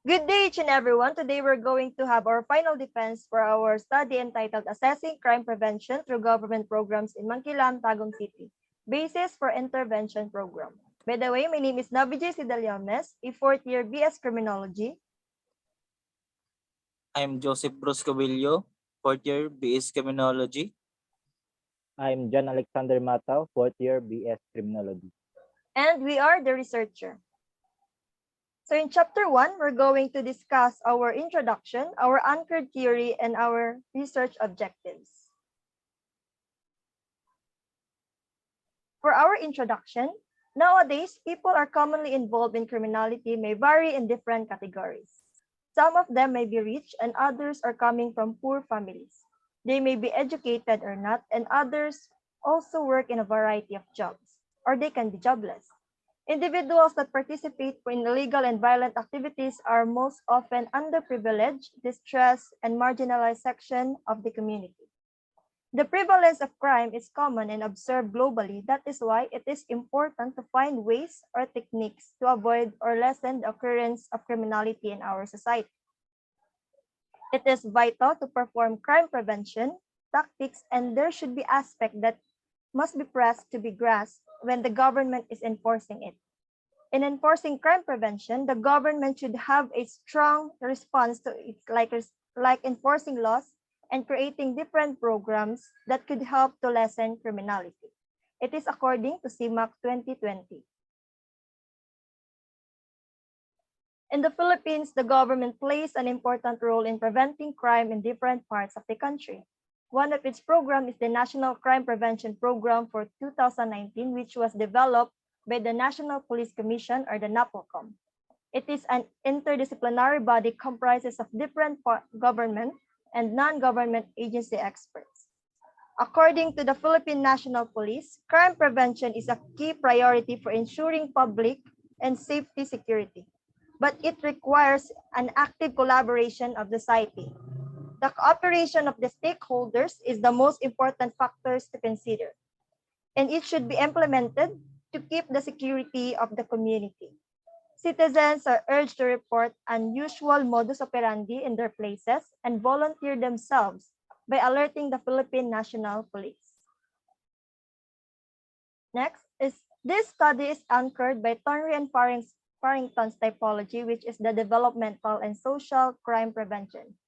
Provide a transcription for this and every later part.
Good day, each and everyone. Today we're going to have our final defense for our study entitled Assessing Crime Prevention Through Government Programs in Mangkilam, Tagum City. Basis for Intervention Program. By the way, my name is Navijay Sidalyames, a fourth year BS Criminology. I'm Joseph Bruce Cabillo, fourth year BS Criminology. I'm John Alexander Matao, fourth year BS Criminology. And we are the researcher. So in chapter 1, we're going to discuss our introduction, our anchored theory, and our research objectives. For our introduction, nowadays, people are commonly involved in criminality may vary in different categories. Some of them may be rich and others are coming from poor families. They may be educated or not, and others also work in a variety of jobs, or they can be jobless. Individuals that participate in illegal and violent activities are most often underprivileged, distressed, and marginalized section of the community. The prevalence of crime is common and observed globally. That is why it is important to find ways or techniques to avoid or lessen the occurrence of criminality in our society. It is vital to perform crime prevention tactics, and there should be aspects that must be pressed to be grasped when the government is enforcing it. In enforcing crime prevention, the government should have a strong response to it, like enforcing laws and creating different programs that could help to lessen criminality. It is according to CIMAC 2020. In the Philippines, the government plays an important role in preventing crime in different parts of the country. One of its programs is the National Crime Prevention Program for 2019, which was developed by the National Police Commission, or the NAPOLCOM. It is an interdisciplinary body comprises of different government and non-government agency experts. According to the Philippine National Police, crime prevention is a key priority for ensuring public and safety security, but it requires an active collaboration of society. The cooperation of the stakeholders is the most important factors to consider, and it should be implemented to keep the security of the community. Citizens are urged to report unusual modus operandi in their places and volunteer themselves by alerting the Philippine National Police. Next is this study is anchored by Thornbury and Farrington's typology, which is the developmental and social crime prevention.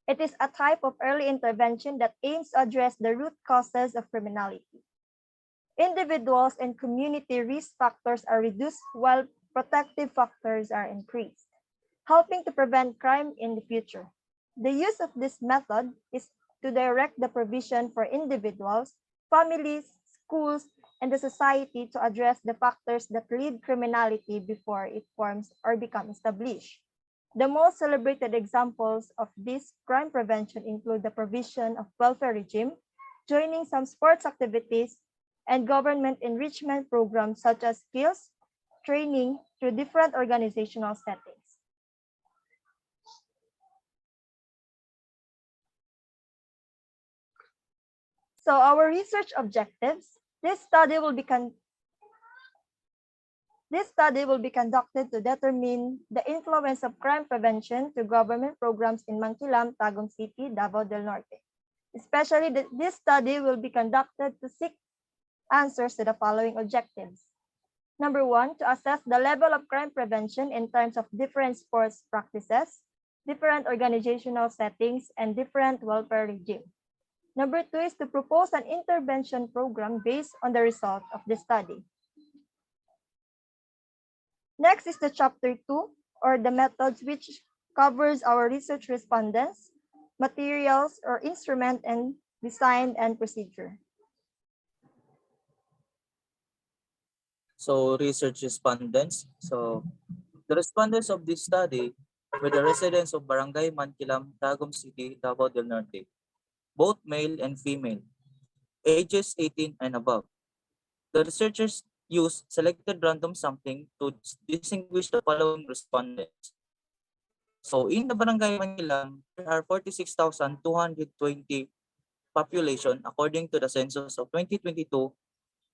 It is a type of early intervention that aims to address the root causes of criminality. Individuals and community risk factors are reduced while protective factors are increased, helping to prevent crime in the future. The use of this method is to direct the provision for individuals, families, schools, and the society to address the factors that lead criminality before it forms or becomes established. The most celebrated examples of this crime prevention include the provision of welfare regime, joining some sports activities, and government enrichment programs such as skills training through different organizational settings. So our research objectives, this study will be conducted to determine the influence of crime prevention to government programs in Mangkilam, Tagum City, Davao del Norte. Especially, this study will be conducted to seek answers to the following objectives. Number 1, to assess the level of crime prevention in terms of different sports practices, different organizational settings, and different welfare regime. Number 2 is to propose an intervention program based on the result of the study. Next is the chapter 2, or the methods, which covers our research respondents, materials or instrument, and design and procedure. So research respondents. So the respondents of this study were the residents of Barangay Mankilam, Tagum City, Davao del Norte, both male and female, ages 18 and above. The researchers used selected random sampling to distinguish the following respondents. So in the Barangay Mankilam, there are 46,220 population according to the census of 2022,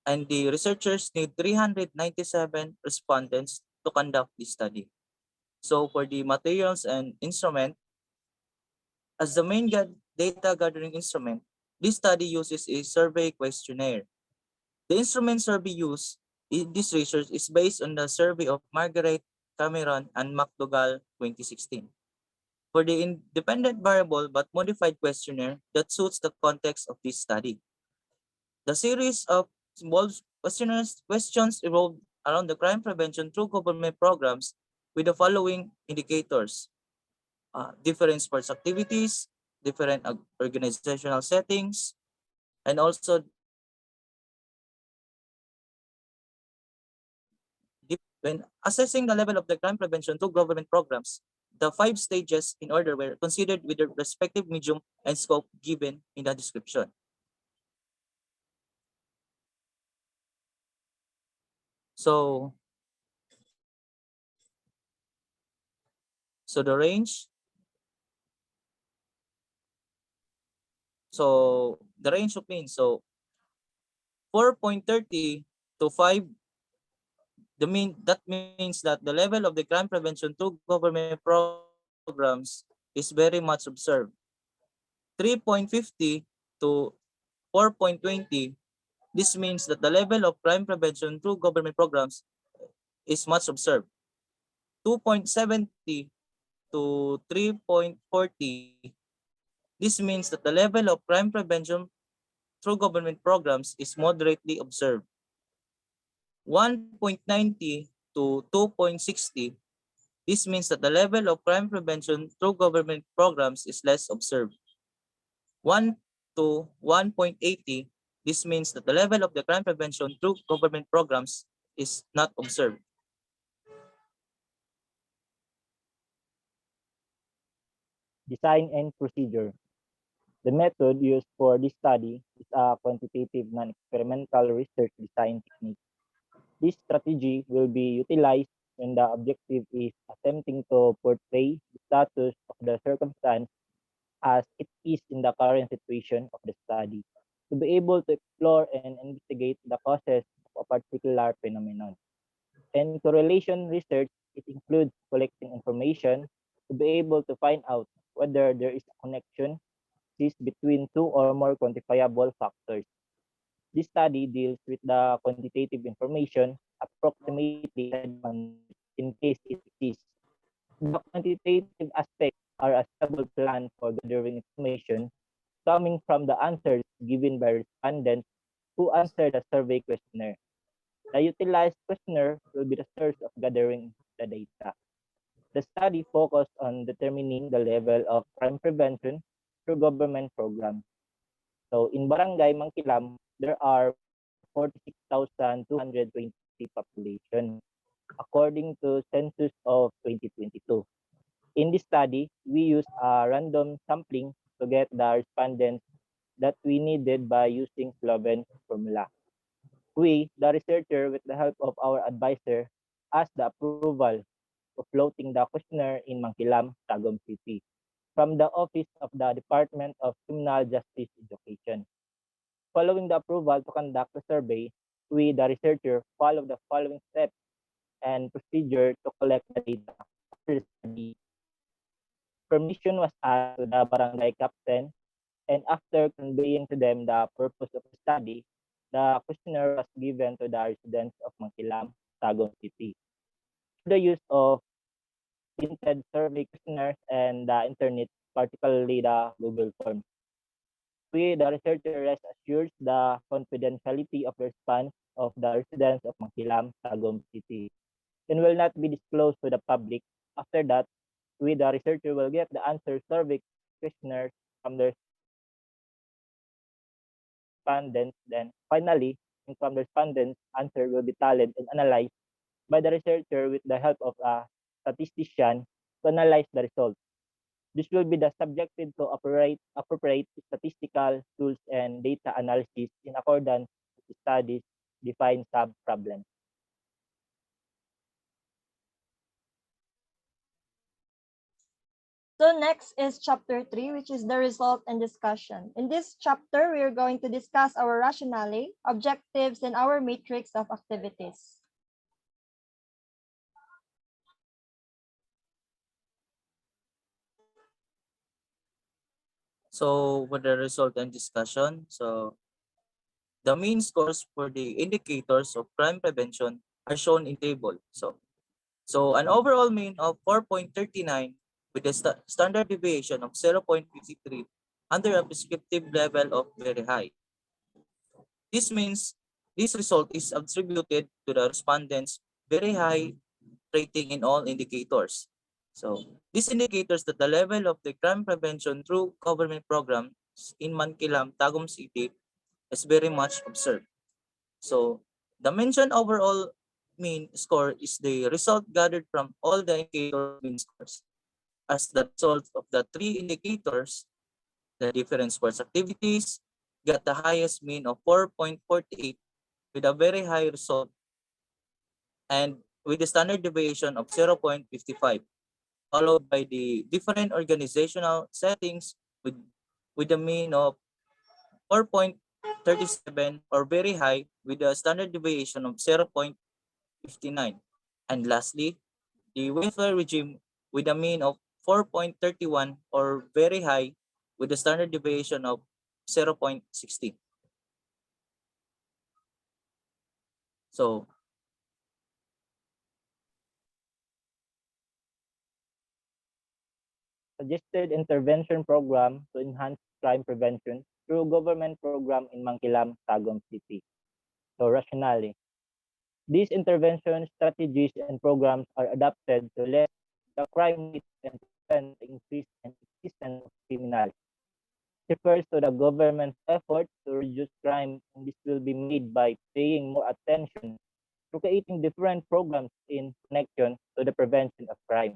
and the researchers need 397 respondents to conduct this study. So for the materials and instrument, as the main data gathering instrument, this study uses a survey questionnaire. The instrument survey used in this research is based on the survey of Margaret Cameron and McDougall 2016. For the independent variable but modified questionnaire that suits the context of this study. The series of involves questions evolved around the crime prevention through government programs with the following indicators: different sports activities, different organizational settings, and also when assessing the level of the crime prevention through government programs, the 5 stages in order were considered with the respective medium and scope given in the description. So, so the range, the range of means, so 4.30 to 5, that means that the level of the crime prevention through government programs is very much observed. 3.50 to 4.20, this means that the level of crime prevention through government programs is much observed. 2.70 to 3.40, this means that the level of crime prevention through government programs is moderately observed. 1.90 to 2.60, this means that the level of crime prevention through government programs is less observed. 1 to 1.80, this means that the level of the crime prevention through government programs is not observed. Design and procedure. The method used for this study is a quantitative non-experimental research design technique. This strategy will be utilized when the objective is attempting to portray the status of the circumstance as it is in the current situation of the study, to be able to explore and investigate the causes of a particular phenomenon. And correlation research, it includes collecting information to be able to find out whether there is a connection between two or more quantifiable factors. This study deals with the quantitative information approximately inside the answers in case it exists. The quantitative aspects are a stable plan for gathering information coming from the answers given by respondents who answered the survey questionnaire. The utilized questionnaire will be the source of gathering the data. The study focused on determining the level of crime prevention through government programs. So in Barangay Mangkilam, there are 46,220 population, according to census of 2022. In this study, we used a random sampling to get the respondents that we needed by using Sloven formula. We, the researcher, with the help of our advisor, asked the approval of floating the questionnaire in Mangkilam, Tagum City, from the Office of the Department of Criminal Justice Education. Following the approval to conduct the survey, we, the researcher, follow the following steps and procedure to collect the data after the study. Permission was asked to the barangay captain, and after conveying to them the purpose of the study, the questionnaire was given to the residents of Mangkilam, Tagum City. Through the use of printed survey questionnaires and the internet, particularly the Google Forms, we, the researcher, rest assures the confidentiality of the response of the residents of Mangkilam, Tagum City, and will not be disclosed to the public. After that, we, the researcher, will get the answer survey questionnaires from the respondents. Then finally, from the respondents, answer will be tallied and analyzed by the researcher with the help of a statistician to analyze the results. This will be the subjected to appropriate statistical tools and data analysis in accordance with the study's defined sub-problems. So next is chapter 3, which is the result and discussion. In this chapter, we are going to discuss our rationale, objectives, and our matrix of activities. So for the result and discussion, so the mean scores for the indicators of crime prevention are shown in table. So an overall mean of 4.39 with a standard deviation of 0.53 under a prescriptive level of very high. This means this result is attributed to the respondents' very high rating in all indicators. So this indicators that the level of the crime prevention through government programs in Mankilam, Tagum City is very much observed. So the mentioned overall mean score is the result gathered from all the indicators mean scores. As the result of the three indicators, the different sports activities got the highest mean of 4.48 with a very high result and with a standard deviation of 0.55, followed by the different organizational settings with a mean of 4.37 or very high with a standard deviation of 0.59. And lastly, the welfare regime with a mean of 4.31 or very high with a standard deviation of 0.16. So Suggested intervention program to enhance crime prevention through government program in Mangkilam, Tagum City. So rationale. These intervention strategies and programs are adapted to lessen the crime rate and prevent the increase and existence of criminality. Refers to the government's effort to reduce crime, and this will be made by paying more attention to creating different programs in connection to the prevention of crime,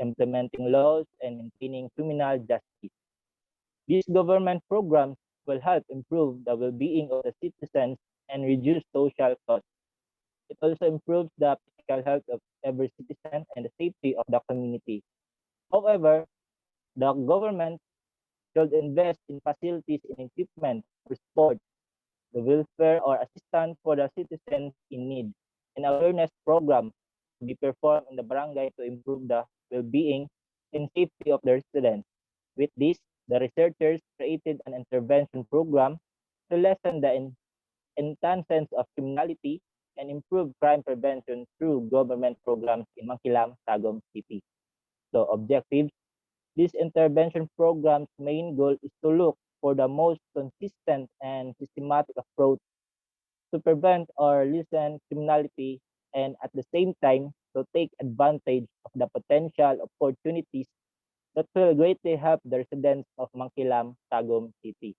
implementing laws, and maintaining criminal justice. These government programs will help improve the well-being of the citizens and reduce social costs. It also improves the physical health of every citizen and the safety of the community. However, the government should invest in facilities and equipment for sport, the welfare or assistance for the citizens in need, and awareness program to be performed in the barangay to improve the well-being and safety of the residents. With this, the researchers created an intervention program to lessen the intense of criminality and improve crime prevention through government programs in Mangkilam, Tagum City. So objectives, this intervention program's main goal is to look for the most consistent and systematic approach to prevent or lessen criminality and at the same time to take advantage of the potential opportunities that will greatly help the residents of Mangkilam, Tagum City.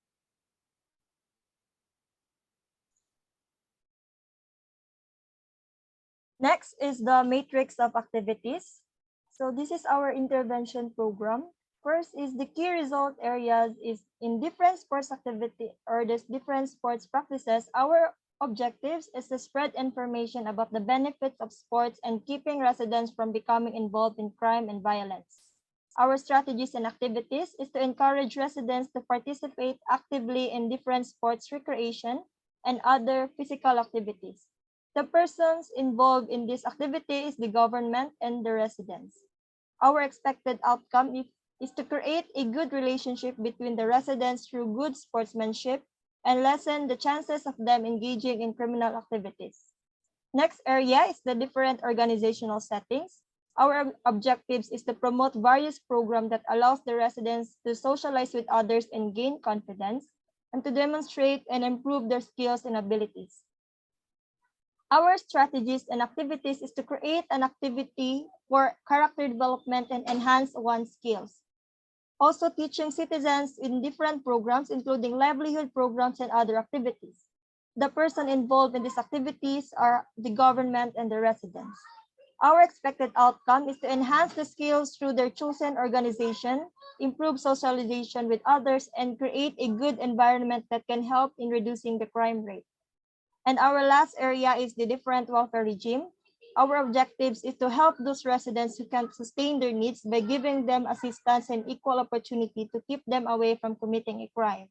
Next is the matrix of activities. So this is our intervention program. First is the key result areas is in different sports activity or there's different sports practices. Our objectives is to spread information about the benefits of sports and keeping residents from becoming involved in crime and violence. Our strategies and activities is to encourage residents to participate actively in different sports recreation and other physical activities. The persons involved in this activity is the government and the residents. Our expected outcome is to create a good relationship between the residents through good sportsmanship and lessen the chances of them engaging in criminal activities. Next area is the different organizational settings. Our objectives is to promote various programs that allows the residents to socialize with others and gain confidence, and to demonstrate and improve their skills and abilities. Our strategies and activities is to create an activity for character development and enhance one's skills. Also teaching citizens in different programs, including livelihood programs and other activities. The person involved in these activities are the government and the residents. Our expected outcome is to enhance the skills through their chosen organization, improve socialization with others, and create a good environment that can help in reducing the crime rate. And our last area is the different welfare regime. Our objectives is to help those residents who can't sustain their needs by giving them assistance and equal opportunity to keep them away from committing a crime.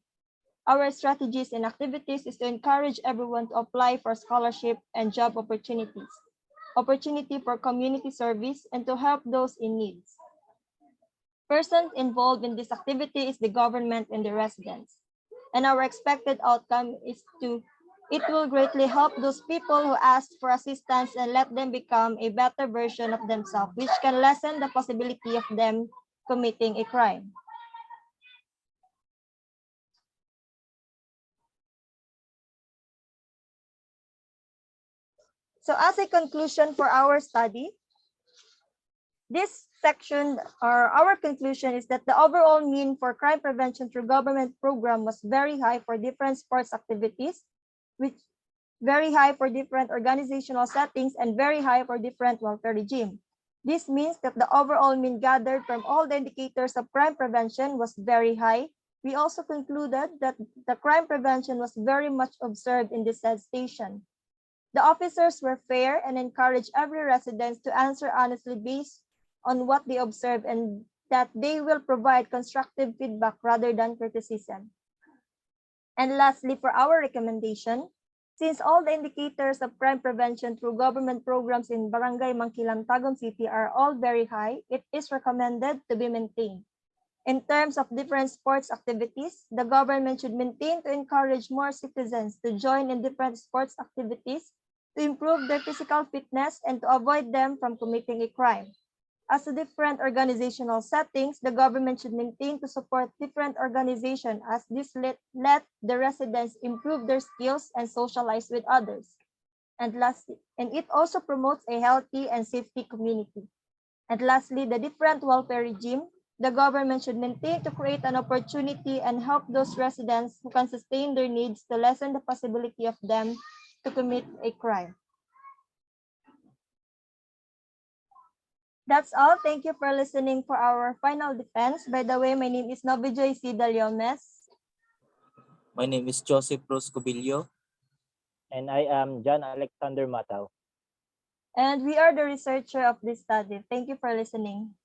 Our strategies and activities is to encourage everyone to apply for scholarship and job opportunities, opportunity for community service, and to help those in needs. Persons involved in this activity is the government and the residents. And our expected outcome is it will greatly help those people who ask for assistance and let them become a better version of themselves, which can lessen the possibility of them committing a crime. So as a conclusion for our study, this section or our conclusion is that the overall mean for crime prevention through government program was very high for different sports activities, which very high for different organizational settings and very high for different welfare regime. This means that the overall mean gathered from all the indicators of crime prevention was very high. We also concluded that the crime prevention was very much observed in this said station. The officers were fair and encouraged every resident to answer honestly based on what they observed and that they will provide constructive feedback rather than criticism. And lastly, for our recommendation, since all the indicators of crime prevention through government programs in Barangay Mangkilam, Tagum City are all very high, it is recommended to be maintained. In terms of different sports activities, the government should maintain to encourage more citizens to join in different sports activities to improve their physical fitness and to avoid them from committing a crime. As to different organizational settings, the government should maintain to support different organizations as this let the residents improve their skills and socialize with others. And lastly, and it also promotes a healthy and safety community. And lastly, the different welfare regime, the government should maintain to create an opportunity and help those residents who can sustain their needs to lessen the possibility of them to commit a crime. That's all. Thank you for listening for our final defense. By the way, my name is Novijoy C. Daliomes. My name is Joseph Roscobillo. And I am John Alexander Matao. And we are the researcher of this study. Thank you for listening.